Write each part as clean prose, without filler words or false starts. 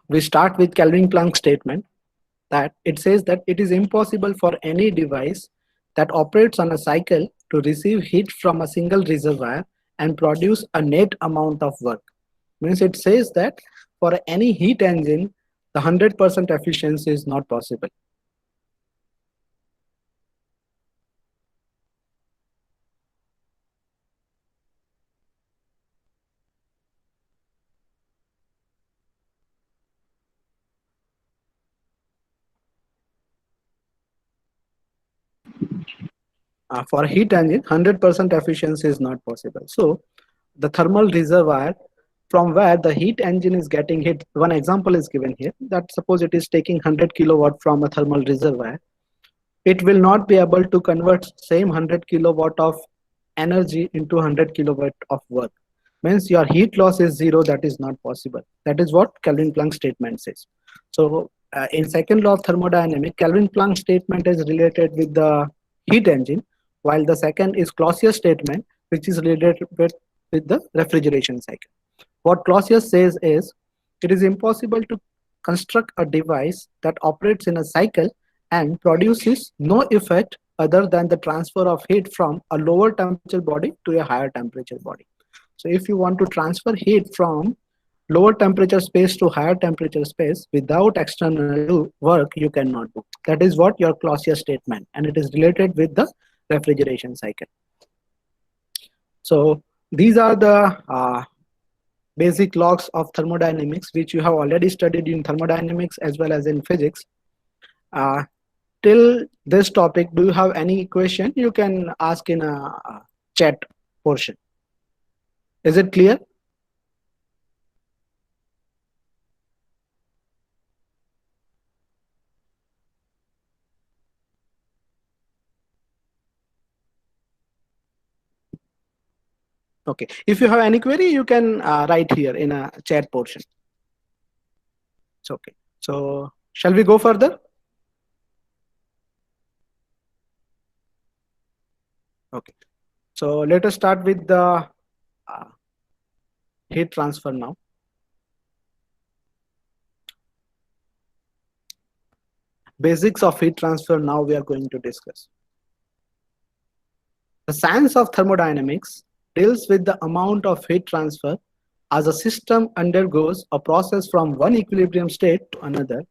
We start with Kelvin-Planck statement that it says that it is impossible for any device that operates on a cycle to receive heat from a single reservoir and produce a net amount of work. Means it says that for any heat engine, the 100% efficiency is not possible. For a heat engine, 100% efficiency is not possible. So the thermal reservoir from where the heat engine is getting hit, one example is given here, that suppose it is taking 100 kilowatt from a thermal reservoir, it will not be able to convert same 100 kilowatt of energy into 100 kilowatt of work. Means your heat loss is zero. That is not possible. That is what Kelvin-Planck statement says. So in second law of thermodynamics, Kelvin-Planck statement is related with the heat engine, while the second is Clausius statement, which is related with the refrigeration cycle. What Clausius says is, it is impossible to construct a device that operates in a cycle and produces no effect other than the transfer of heat from a lower temperature body to a higher temperature body. So if you want to transfer heat from lower temperature space to higher temperature space without external work, you cannot do. That is what your Clausius statement, and it is related with the refrigeration cycle. So these are the basic laws of thermodynamics, which you have already studied in thermodynamics as well as in physics. Till this topic, do you have any question? You can ask in a chat portion. Is it clear? Okay. If you have any query, you can write here in a chat portion. It's okay. So shall we go further? Okay. So let us start with the heat transfer now. Basics of heat transfer now we are going to discuss. The science of thermodynamics deals with the amount of heat transfer as a system undergoes a process from one equilibrium state to another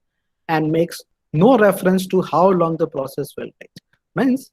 and makes no reference to how long the process will take. Means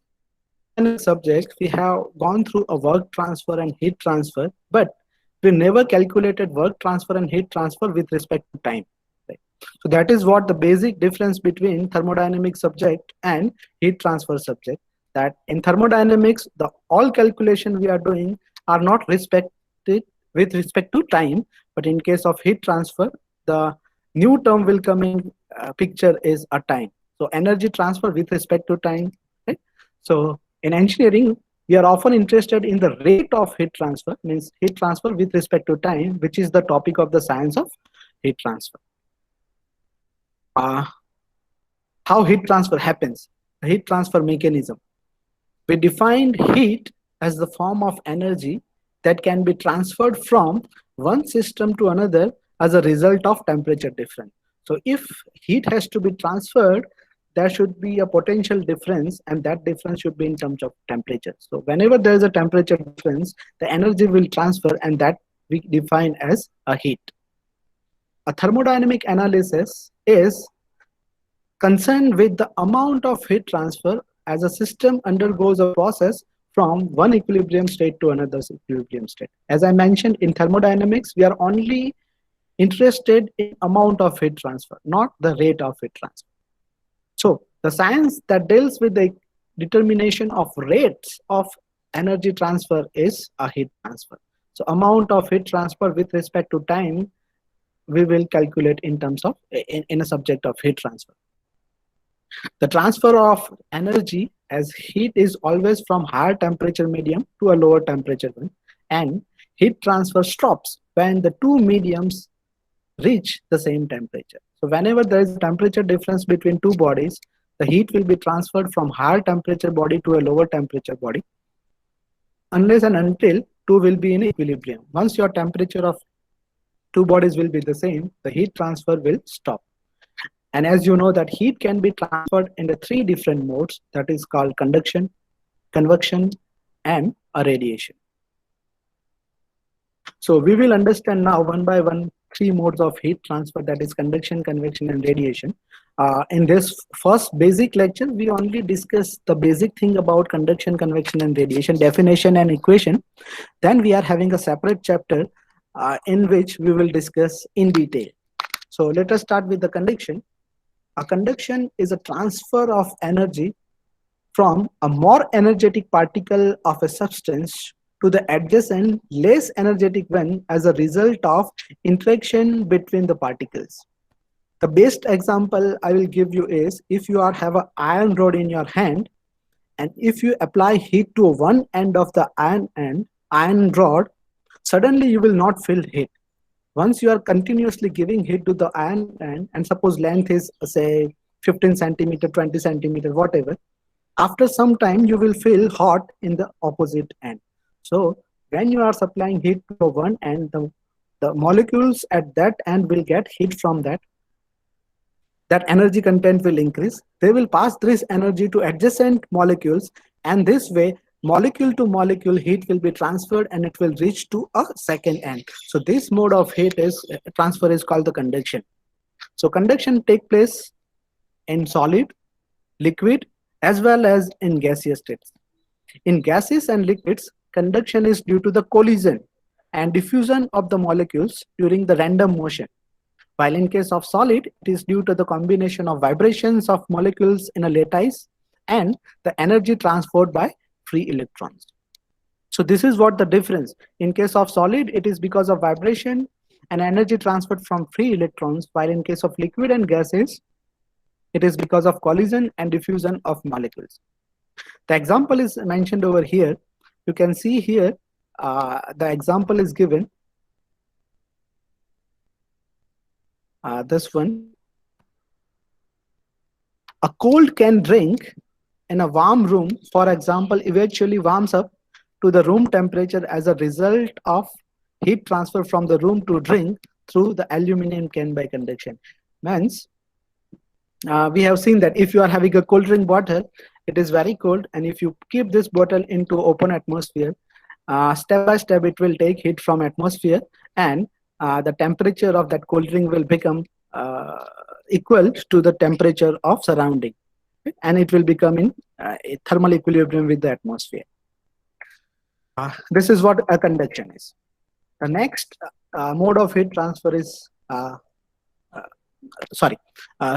in a subject we have gone through a work transfer and heat transfer, but we never calculated work transfer and heat transfer with respect to time. Right? So that is what the basic difference between thermodynamic subject and heat transfer subject. That in thermodynamics, the all calculation we are doing are not respected with respect to time, but in case of heat transfer, the new term will come in picture is a time. So energy transfer with respect to time. Right? So in engineering, we are often interested in the rate of heat transfer, means heat transfer with respect to time, which is the topic of the science of heat transfer. How heat transfer happens, the heat transfer mechanism. We defined heat as the form of energy that can be transferred from one system to another as a result of temperature difference. So if heat has to be transferred, there should be a potential difference, and that difference should be in terms of temperature. So whenever there is a temperature difference, the energy will transfer, and that we define as a heat. A thermodynamic analysis is concerned with the amount of heat transfer as a system undergoes a process from one equilibrium state to another equilibrium state. As I mentioned, in thermodynamics, we are only interested in amount of heat transfer, not the rate of heat transfer. So the science that deals with the determination of rates of energy transfer is a heat transfer. So amount of heat transfer with respect to time, we will calculate in terms of in a subject of heat transfer. The transfer of energy as heat is always from higher temperature medium to a lower temperature one, and heat transfer stops when the two mediums reach the same temperature. So whenever there is a temperature difference between two bodies, the heat will be transferred from higher temperature body to a lower temperature body, unless and until two will be in equilibrium. Once your temperature of two bodies will be the same, the heat transfer will stop. And as you know that heat can be transferred into three different modes, that is called conduction, convection, and a radiation. So we will understand now one by one three modes of heat transfer, that is conduction, convection, and radiation. In this first basic lecture, we only discuss the basic thing about conduction, convection, and radiation, definition and equation. Then we are having a separate chapter in which we will discuss in detail. So let us start with the conduction. A conduction is a transfer of energy from a more energetic particle of a substance to the adjacent less energetic one as a result of interaction between the particles. The best example I will give you is if you have an iron rod in your hand, and if you apply heat to one end of the iron rod, suddenly you will not feel heat. Once you are continuously giving heat to the iron end, and suppose length is say 15 centimeter, 20 centimeter, whatever, after some time you will feel hot in the opposite end. So when you are supplying heat to one end, the molecules at that end will get heat from that. That energy content will increase. They will pass this energy to adjacent molecules, and this way molecule to molecule heat will be transferred and it will reach to a second end. So this mode of heat transfer is called the conduction. So conduction takes place in solid, liquid, as well as in gaseous states. In gases and liquids, conduction is due to the collision and diffusion of the molecules during the random motion. While in case of solid, it is due to the combination of vibrations of molecules in a lattice and the energy transferred by free electrons. So this is what the difference. In case of solid, it is because of vibration and energy transferred from free electrons, while in case of liquid and gases, it is because of collision and diffusion of molecules. The example is mentioned over here. You can see here, the example is given. This one. A cold can drink in a warm room, for example, eventually warms up to the room temperature as a result of heat transfer from the room to drink through the aluminum can by conduction. Means, we have seen that if you are having a cold drink bottle, it is very cold, and if you keep this bottle into open atmosphere, step by step it will take heat from atmosphere, and the temperature of that cold drink will become equal to the temperature of surrounding, and it will become in a thermal equilibrium with the atmosphere. This is what a conduction is. The next mode of heat transfer is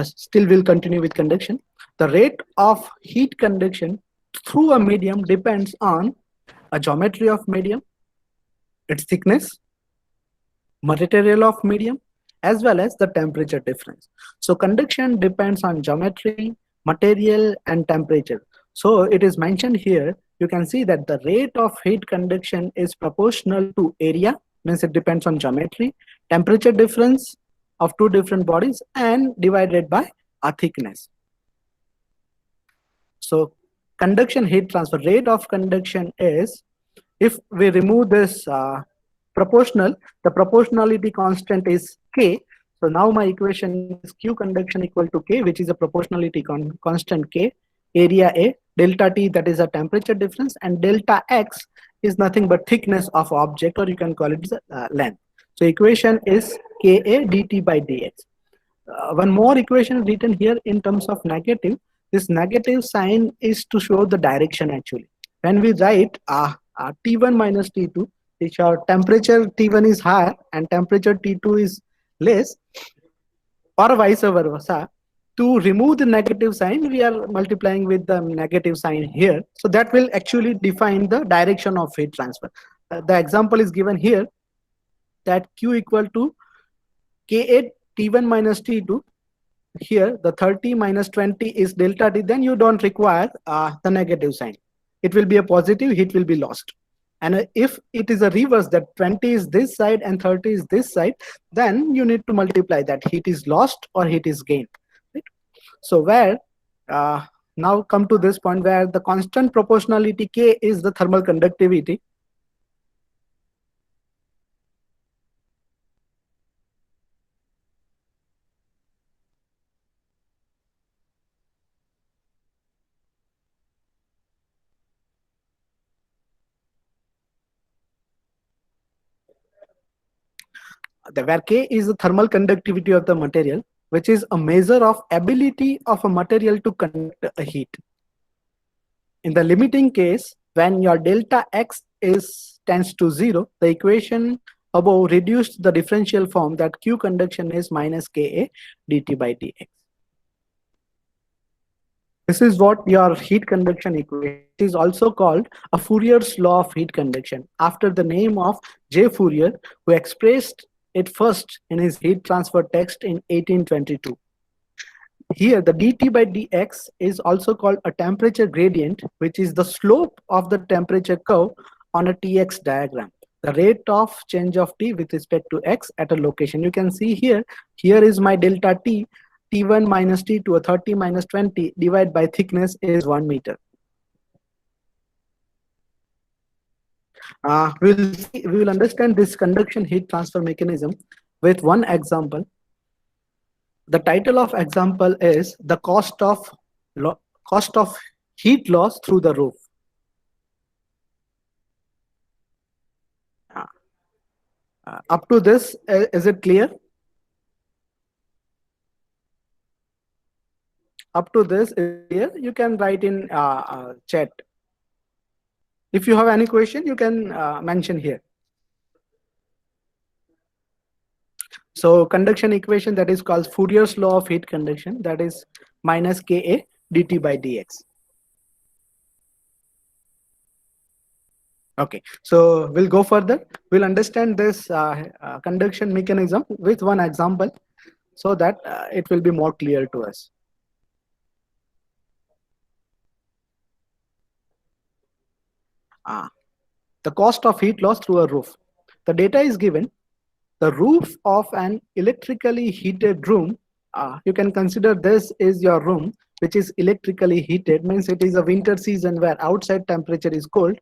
still we'll continue with conduction. The rate of heat conduction through a medium depends on a geometry of medium, its thickness, material of medium, as well as the temperature difference. So conduction depends on geometry, material, and temperature. So it is mentioned here, you can see that the rate of heat conduction is proportional to area, means it depends on geometry, temperature difference of two different bodies, and divided by a thickness. So conduction heat transfer rate of conduction is, if we remove this proportional, the proportionality constant is K. So now my equation is Q conduction equal to K, which is a proportionality constant K, area A, delta T, that is a temperature difference, and delta X is nothing but thickness of object, or you can call it length. So equation is Ka dt by dx. One more equation written here in terms of negative. This negative sign is to show the direction actually. When we write T1 minus T2, which our temperature T1 is higher and temperature T2 is less, or vice versa, to remove the negative sign, we are multiplying with the negative sign here. So that will actually define the direction of heat transfer. The example is given here, that Q equal to Ka T1 minus T2. Here the 30 minus 20 is delta T, then you don't require the negative sign. It will be a positive, heat will be lost. And if it is a reverse, that 20 is this side and 30 is this side, then you need to multiply that heat is lost or heat is gained. Right? So where now come to this point where the constant proportionality K is the thermal conductivity. where K is the thermal conductivity of the material, which is a measure of ability of a material to conduct a heat. In the limiting case, when your delta X is tends to 0, the equation above reduced the differential form that Q conduction is minus Ka dt by dx. This is what your heat conduction equation is also called a Fourier's law of heat conduction, after the name of J. Fourier, who expressed it first in his heat transfer text in 1822. Here, the dt by dx is also called a temperature gradient, which is the slope of the temperature curve on a Tx diagram. The rate of change of T with respect to X at a location. You can see here, here is my delta T, T1 minus T2, 30 minus 20 divided by thickness is 1 meter. We will understand this conduction heat transfer mechanism with one example. The title of example is the cost of heat loss through the roof. Up to this, is it clear? Up to this is clear. You can write in chat. If you have any question, you can mention here. So conduction equation, that is called Fourier's law of heat conduction, that is minus Ka dt by dx. Okay, so we'll go further. We'll understand this conduction mechanism with one example so that it will be more clear to us. The cost of heat loss through a roof. The data is given. The roof of an electrically heated room, you can consider this is your room, which is electrically heated, means it is a winter season where outside temperature is cold,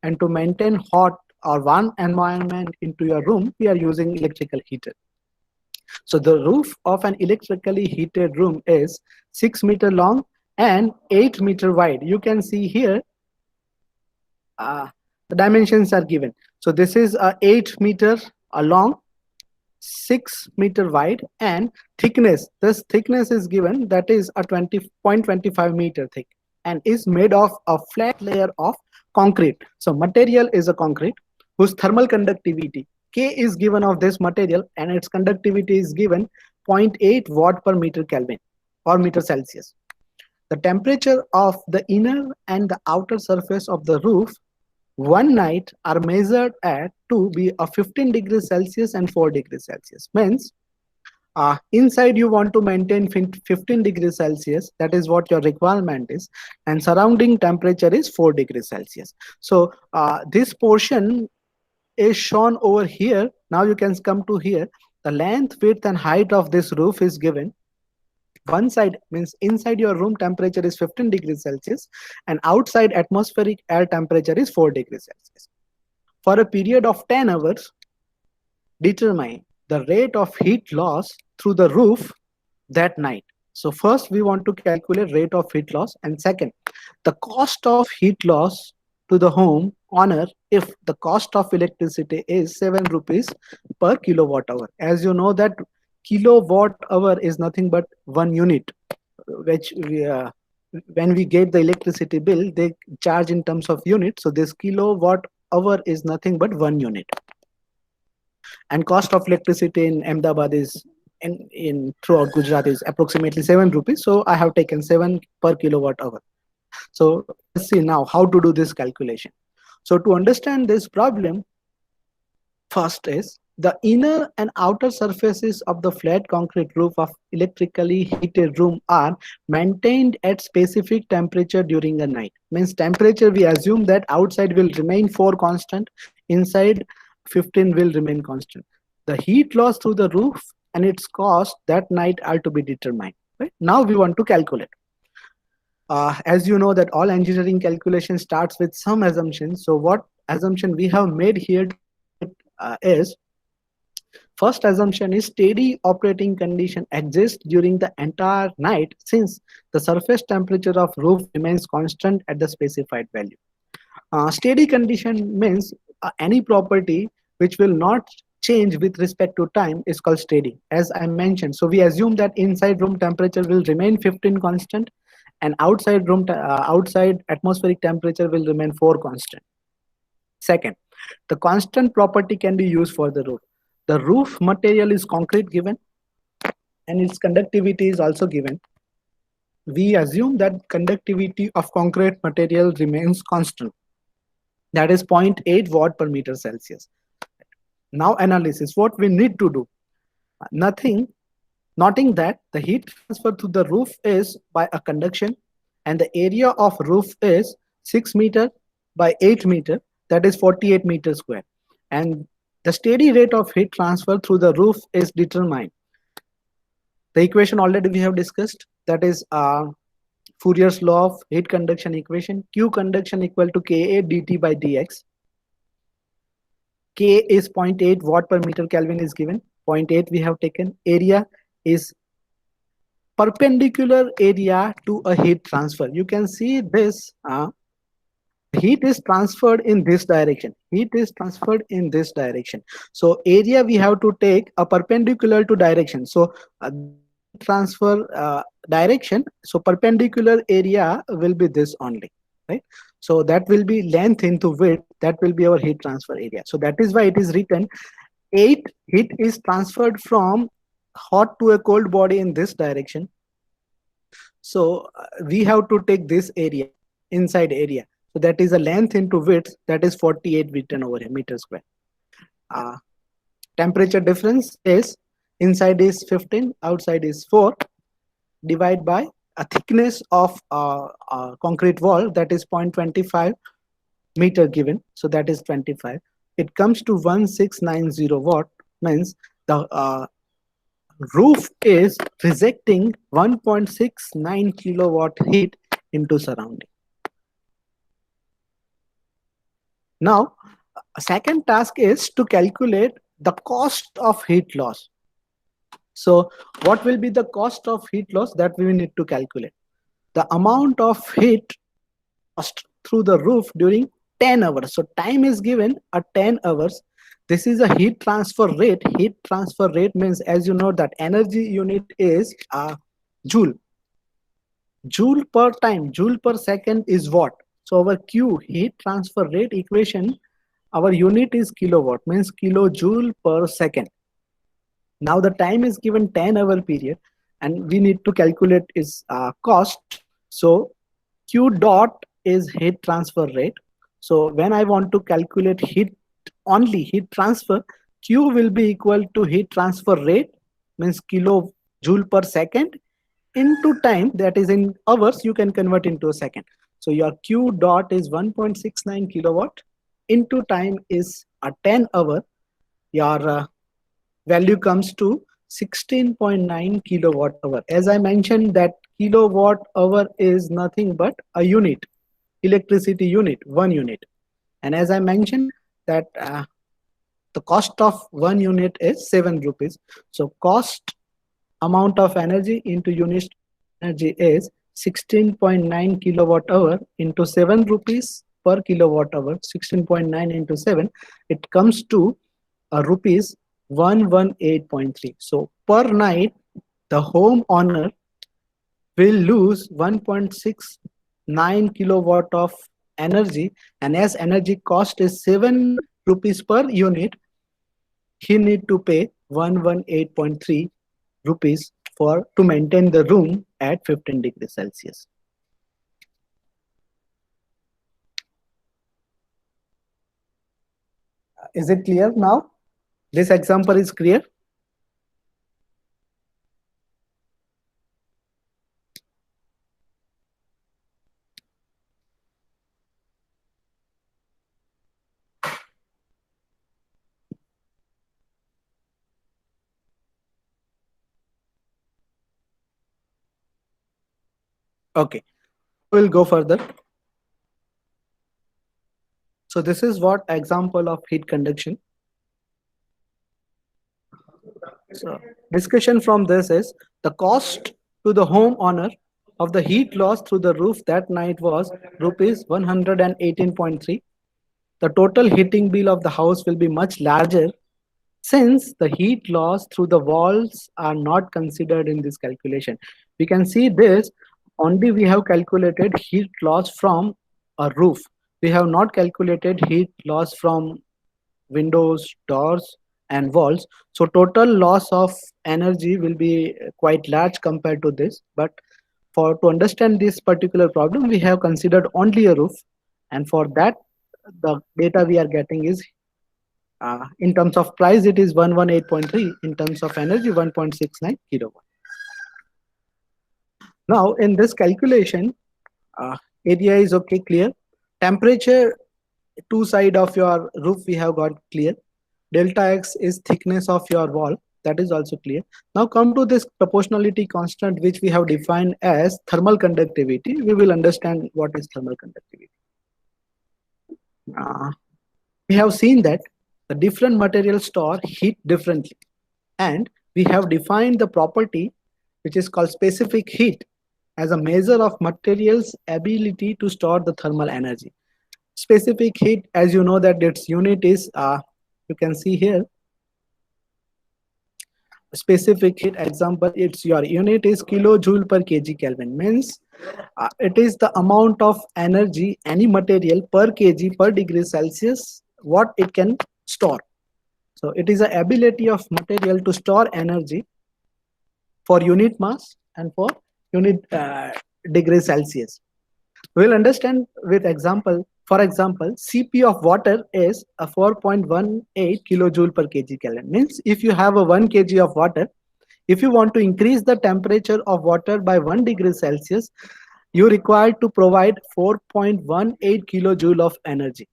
and to maintain hot or warm environment into your room, we are using electrical heater. So the roof of an electrically heated room is 6 meter long and 8 meter wide. You can see here, the dimensions are given. So this is a 8 meter long, 6 meter wide, and thickness, this thickness is given, that is a 20.25 meter thick, and is made of a flat layer of concrete. So material is a concrete whose thermal conductivity K is given of this material, and its conductivity is given 0.8 watt per meter Kelvin or meter Celsius. The temperature of the inner and the outer surface of the roof one night are measured at to be a 15 degrees Celsius and 4 degrees Celsius. Means inside you want to maintain 15 degrees Celsius, that is what your requirement is, and surrounding temperature is 4 degrees Celsius. So this portion is shown over here. Now you can come to here. The length, width and height of this roof is given. One side means inside your room temperature is 15 degrees Celsius and outside atmospheric air temperature is 4 degrees Celsius. For a period of 10 hours, determine the rate of heat loss through the roof that night. So first we want to calculate rate of heat loss, and second, the cost of heat loss to the home owner if the cost of electricity is 7 rupees per kilowatt hour. As you know that kilowatt hour is nothing but 1 unit, which we, when we get the electricity bill, they charge in terms of unit. So this kilowatt hour is nothing but 1 unit. And cost of electricity in Ahmedabad is in throughout Gujarat is approximately 7 rupees. So I have taken 7 per kilowatt hour. So let's see now how to do this calculation. So to understand this problem, first is the inner and outer surfaces of the flat concrete roof of electrically heated room are maintained at specific temperature during the night. Means temperature, we assume that outside will remain 4 constant, inside 15 will remain constant. The heat loss through the roof and its cost that night are to be determined. Right? Now we want to calculate. As you know that all engineering calculation starts with some assumptions. So what assumption we have made here is, first assumption is steady operating condition exists during the entire night since the surface temperature of roof remains constant at the specified value. Steady condition means any property which will not change with respect to time is called steady, as I mentioned. So we assume that inside room temperature will remain 15 constant, and outside atmospheric temperature will remain 4 constant. Second, the constant property can be used for the roof. The roof material is concrete given, and its conductivity is also given. We assume that conductivity of concrete material remains constant, that is 0.8 watt per meter Celsius. Now analysis, what we need to do? Nothing, noting that the heat transfer to the roof is by a conduction, and the area of roof is 6 meter by 8 meter, that is 48 meters square. And the steady rate of heat transfer through the roof is determined. The equation already we have discussed, that is Fourier's law of heat conduction equation. Q conduction equal to Ka dt by dx. K is 0.8 watt per meter Kelvin is given. 0.8 we have taken. Area is perpendicular area to a heat transfer. You can see this. Heat is transferred in this direction. Heat is transferred in this direction. So area we have to take a perpendicular to direction. So transfer direction. So perpendicular area will be this only, right? So that will be length into width. That will be our heat transfer area. So that is why it is written 8 heat is transferred from hot to a cold body in this direction. So we have to take this area, inside area. So that is a length into width, that is 48 written over here, meter square. Temperature difference is inside is 15, outside is 4, divide by a thickness of concrete wall, that is 0.25 meter given. So that is 25. It comes to 1690 watt, means the roof is rejecting 1.69 kilowatt heat into surrounding. Now, a second task is to calculate the cost of heat loss. So what will be the cost of heat loss that we need to calculate? The amount of heat lost through the roof during 10 hours. So time is given at 10 hours. This is a heat transfer rate. Heat transfer rate means, as you know, that energy unit is joule. Joule per time, joule per second is watt. So our Q, heat transfer rate equation, our unit is kilowatt, means kilojoule per second. Now the time is given 10-hour period, and we need to calculate its cost. So Q dot is heat transfer rate. So when I want to calculate heat, only heat transfer, Q will be equal to heat transfer rate, means kilojoule per second, into time, that is in hours, you can convert into a second. So your Q dot is 1.69 kilowatt, into time is a 10 hour. Your value comes to 16.9 kilowatt hour. As I mentioned, that kilowatt hour is nothing but a unit, electricity unit, 1 unit. And as I mentioned that the cost of 1 unit is 7 rupees. So cost amount of energy into unit energy is 16.9 kilowatt hour into 7 rupees per kilowatt hour. 16.9 into 7, it comes to rupees 118.3. So per night the home owner will lose 1.69 kilowatt of energy, and as energy cost is 7 rupees per unit, he need to pay 118.3 rupees to maintain the room at 15 degrees Celsius. Is it clear now? This example is clear? Okay, we'll go further. So this is what example of heat conduction. So discussion from this is the cost to the homeowner of the heat loss through the roof that night was rupees 118.3. The total heating bill of the house will be much larger since the heat loss through the walls are not considered in this calculation. We can see this only we have calculated heat loss from a roof. We have not calculated heat loss from windows, doors, and walls. So total loss of energy will be quite large compared to this. But for to understand this particular problem, we have considered only a roof, and for that, the data we are getting is in terms of price, it is 118.3. In terms of energy, 1.69 kilowatt. Now, in this calculation, uh, area is okay, clear. Temperature, two side of your roof we have got clear. Delta X is thickness of your wall. That is also clear. Now come to this proportionality constant which we have defined as thermal conductivity. We will understand what is thermal conductivity. We have seen that the different materials store heat differently, and we have defined the property which is called specific heat as a measure of materials ability to store the thermal energy. Specific heat, as you know, that its unit is you can see here specific heat example, it's your unit is kilojoule per kg Kelvin, means it is the amount of energy any material per kg per degree Celsius what it can store. So it is the ability of material to store energy for unit mass and for unit degree Celsius. We'll understand with example. For example, Cp of water is a 4.18 kilojoule per kg Kelvin. Means if you have a 1 kg of water, if you want to increase the temperature of water by 1 degree Celsius, you require to provide 4.18 kilojoule of energy.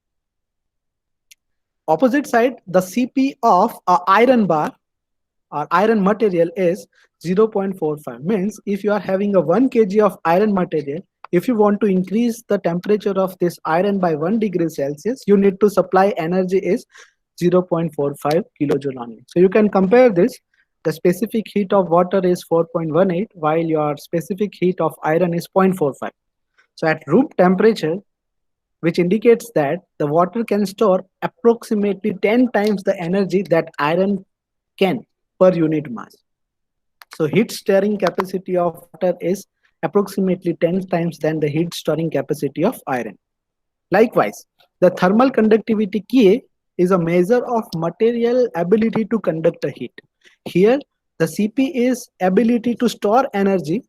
Opposite side, the Cp of a iron bar or iron material is 0.45. Means if you are having a 1 kg of iron material, if you want to increase the temperature of this iron by 1 degree Celsius, you need to supply energy is 0.45 kilojoule only. So you can compare this. The specific heat of water is 4.18 while your specific heat of iron is 0.45. So at room temperature, which indicates that the water can store approximately 10 times the energy that iron can per unit mass. So heat storing capacity of water is approximately 10 times than the heat storing capacity of iron. Likewise, the thermal conductivity Ka is a measure of material ability to conduct a heat. Here, the Cp is ability to store energy,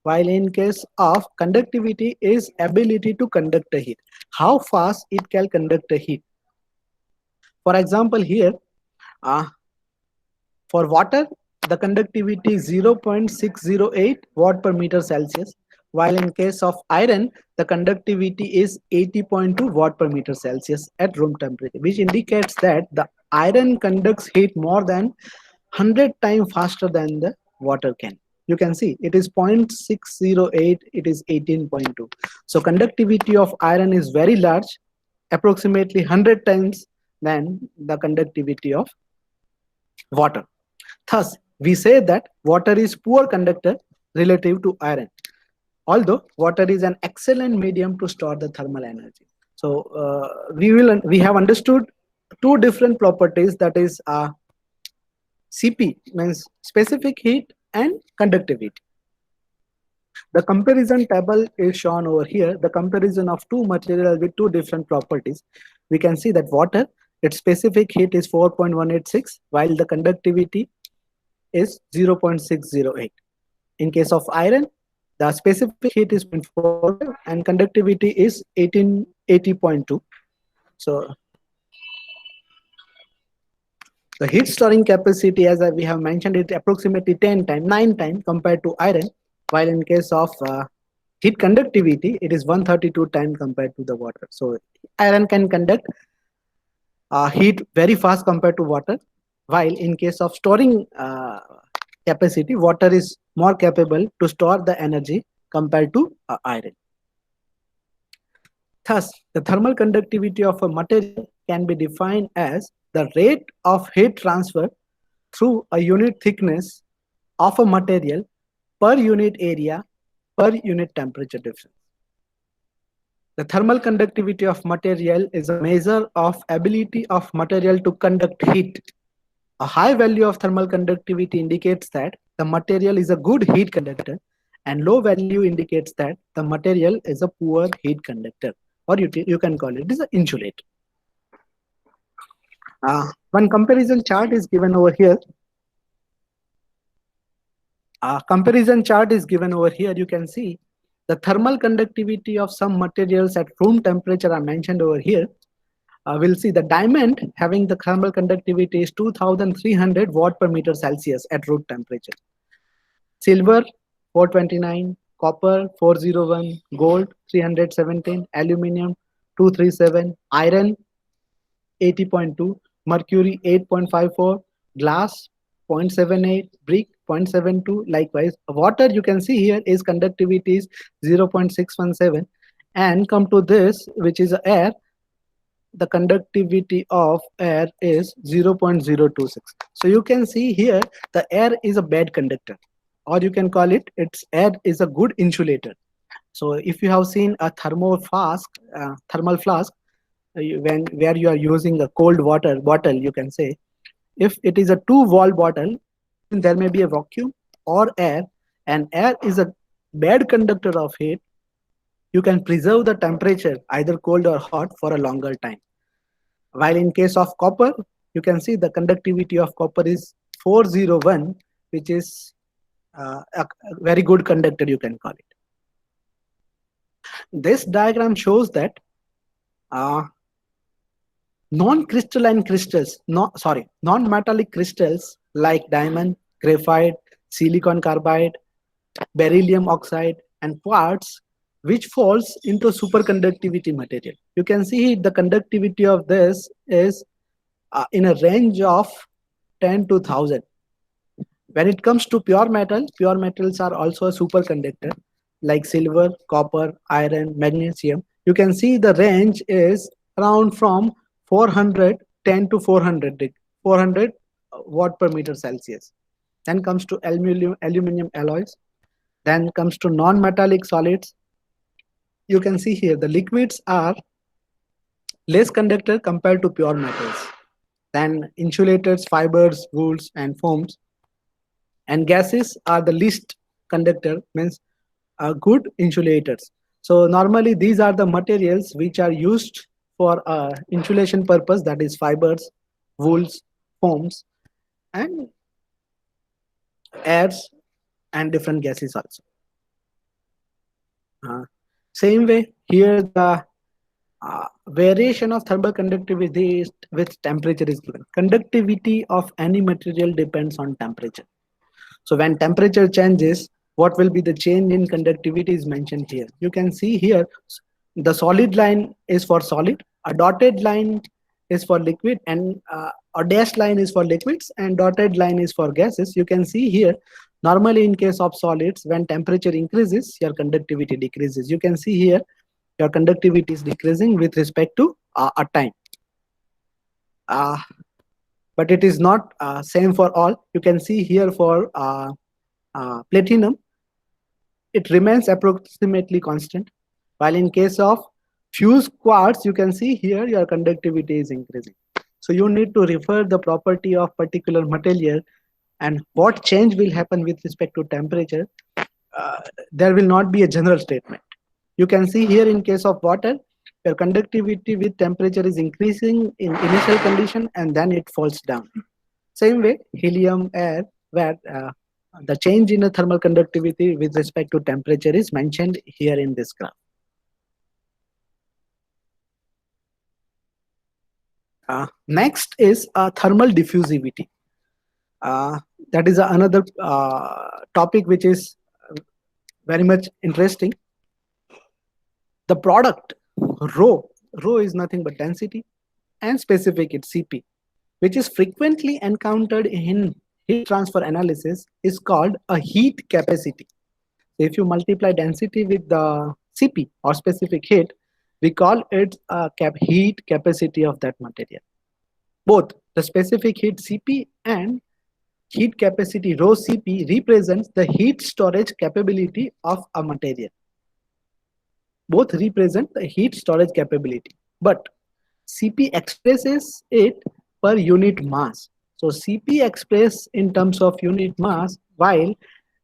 while in case of conductivity is ability to conduct a heat. How fast it can conduct a heat. For example, here, for water, the conductivity is 0.608 watt per meter Celsius, while in case of iron, the conductivity is 80.2 watt per meter Celsius at room temperature, which indicates that the iron conducts heat more than 100 times faster than the water can. You can see it is 0.608, it is 18.2. So conductivity of iron is very large, approximately 100 times than the conductivity of water. Thus, we say that water is poor conductor relative to iron, although water is an excellent medium to store the thermal energy. So we have understood two different properties, that is Cp means specific heat and conductivity. The comparison table is shown over here. The comparison of two materials with two different properties. We can see that water, its specific heat is 4.186, while the conductivity is 0.608. In case of iron, the specific heat is 0.4 and conductivity is 1880.2. So the heat storing capacity, as we have mentioned, it approximately 10 times, 9 times compared to iron, while in case of heat conductivity, it is 132 times compared to the water. So iron can conduct heat very fast compared to water, while in case of storing capacity, water is more capable to store the energy compared to iron. Thus, the thermal conductivity of a material can be defined as the rate of heat transfer through a unit thickness of a material per unit area per unit temperature difference. The thermal conductivity of material is a measure of ability of material to conduct heat A high value of thermal conductivity indicates that the material is a good heat conductor, and low value indicates that the material is a poor heat conductor, or you can call it is an insulator. One comparison chart is given over here. Comparison chart is given over here. You can see the thermal conductivity of some materials at room temperature are mentioned over here. We'll see the diamond having the thermal conductivity is 2300 watt per meter Celsius at room temperature. Silver 429, copper 401, gold 317, aluminium 237, iron 80.2, mercury 8.54, glass 0.78, brick 0.72. Likewise, water you can see here is conductivity is 0.617, and come to this, which is air. The conductivity of air is 0.026. So you can see here the air is a bad conductor, or you can call it its air is a good insulator. So if you have seen a thermal flask, when where you are using a cold water bottle, you can say if it is a 2 wall bottle, then there may be a vacuum or air, and air is a bad conductor of heat. You can preserve the temperature either cold or hot for a longer time. While in case of copper, you can see the conductivity of copper is 401, which is a very good conductor, you can call it. This diagram shows that uh, non-crystalline crystals, non-metallic crystals like diamond, graphite, silicon carbide, beryllium oxide, and quartz, which falls into superconductivity material. You can see the conductivity of this is in a range of 10 to 1000. When it comes to pure metals are also a superconductor like silver, copper, iron, magnesium. You can see the range is around from 410 to 400 watt per meter Celsius. Then comes to aluminum alloys. Then comes to non-metallic solids. You can see here the liquids are less conductor compared to pure metals. Then insulators, fibers, wools, and foams. And gases are the least conductor, means good insulators. So normally these are the materials which are used for insulation purpose, that is fibers, wools, foams, and airs, and different gases also. Same way here the variation of thermal conductivity with temperature is given. Conductivity of any material depends on temperature. So when temperature changes, what will be the change in conductivity is mentioned here. You can see here the solid line is for solid, a dotted line is for liquid, and a dashed line is for liquids, and dotted line is for gases. You can see here normally in case of solids, when temperature increases, your conductivity decreases. You can see here your conductivity is decreasing with respect to a time. But it is not same for all. You can see here for platinum, it remains approximately constant, while in case of fused quartz, you can see here your conductivity is increasing. So you need to refer the property of particular material and what change will happen with respect to temperature. There will not be a general statement. You can see here in case of water, your conductivity with temperature is increasing in initial condition and then it falls down. Same way, helium, air, where the change in the thermal conductivity with respect to temperature is mentioned here in this graph. Next is thermal diffusivity. That is another topic which is very much interesting. The product rho is nothing but density, and specific it's Cp, which is frequently encountered in heat transfer analysis, is called a heat capacity. If you multiply density with the Cp or specific heat, we call it a heat capacity of that material. Both the specific heat Cp and heat capacity rho Cp represents the heat storage capability of a material. Both represent the heat storage capability, but Cp expresses it per unit mass. So Cp expressed in terms of unit mass, while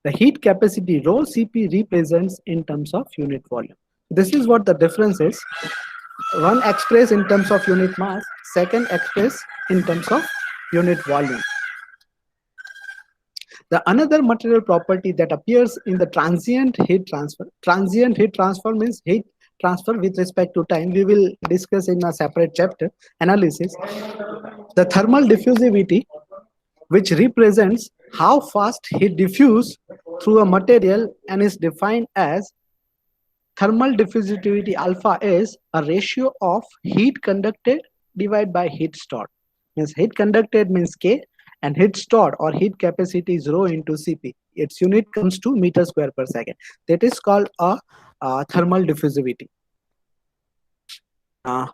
the heat capacity rho Cp represents in terms of unit volume. This is what the difference is. One expressed in terms of unit mass, second expressed in terms of unit volume. The another material property that appears in the transient heat transfer means heat transfer with respect to time. We will discuss in a separate chapter analysis. The thermal diffusivity, which represents how fast heat diffuse through a material and is defined as thermal diffusivity alpha is a ratio of heat conducted divided by heat stored. Means heat conducted means K and heat stored or heat capacity is rho into Cp. Its unit comes to meter square per second. That is called a thermal diffusivity. Not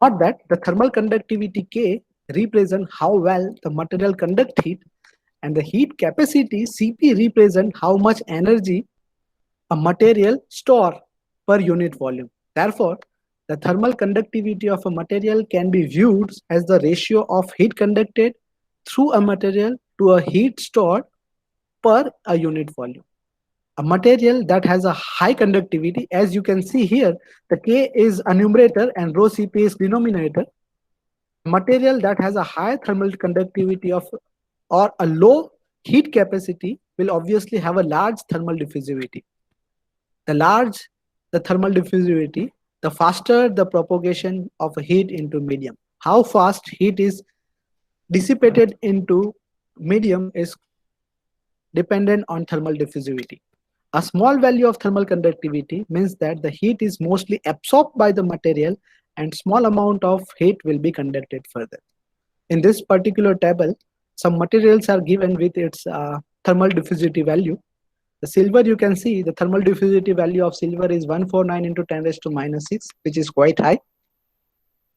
that the thermal conductivity K represent how well the material conduct heat, and the heat capacity Cp represent how much energy a material store per unit volume. Therefore, the thermal conductivity of a material can be viewed as the ratio of heat conducted through a material to a heat stored per a unit volume. A material that has a high conductivity, as you can see here, the K is a numerator and rho Cp is denominator. Material that has a high thermal conductivity of or a low heat capacity will obviously have a large thermal diffusivity. The large the thermal diffusivity, the faster the propagation of heat into medium. How fast heat is dissipated into medium is dependent on thermal diffusivity. A small value of thermal conductivity means that the heat is mostly absorbed by the material and small amount of heat will be conducted further. In this particular table, some materials are given with its thermal diffusivity value. The silver, you can see the thermal diffusivity value of silver is 149 into 10 raised to minus 6, which is quite high.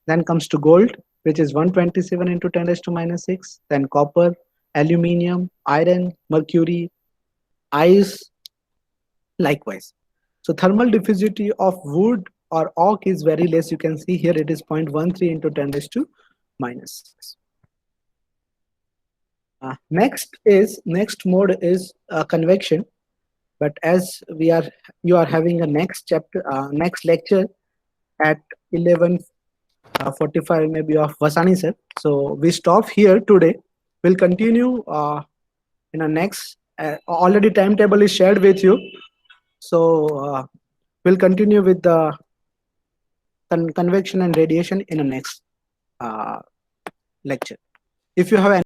Then comes to gold, which is 127 into 10 raised to minus 6. Then copper, aluminium, iron, mercury, ice, likewise. So thermal diffusivity of wood or oak is very less. You can see here it is 0.13 into 10 raised to minus 6. Next mode is convection. But as you are having a next chapter, next lecture at 11:45 maybe of Vasani sir. So we stop here today. We'll continue in a next. Already timetable is shared with you. So we'll continue with the convection and radiation in a next lecture. If you have any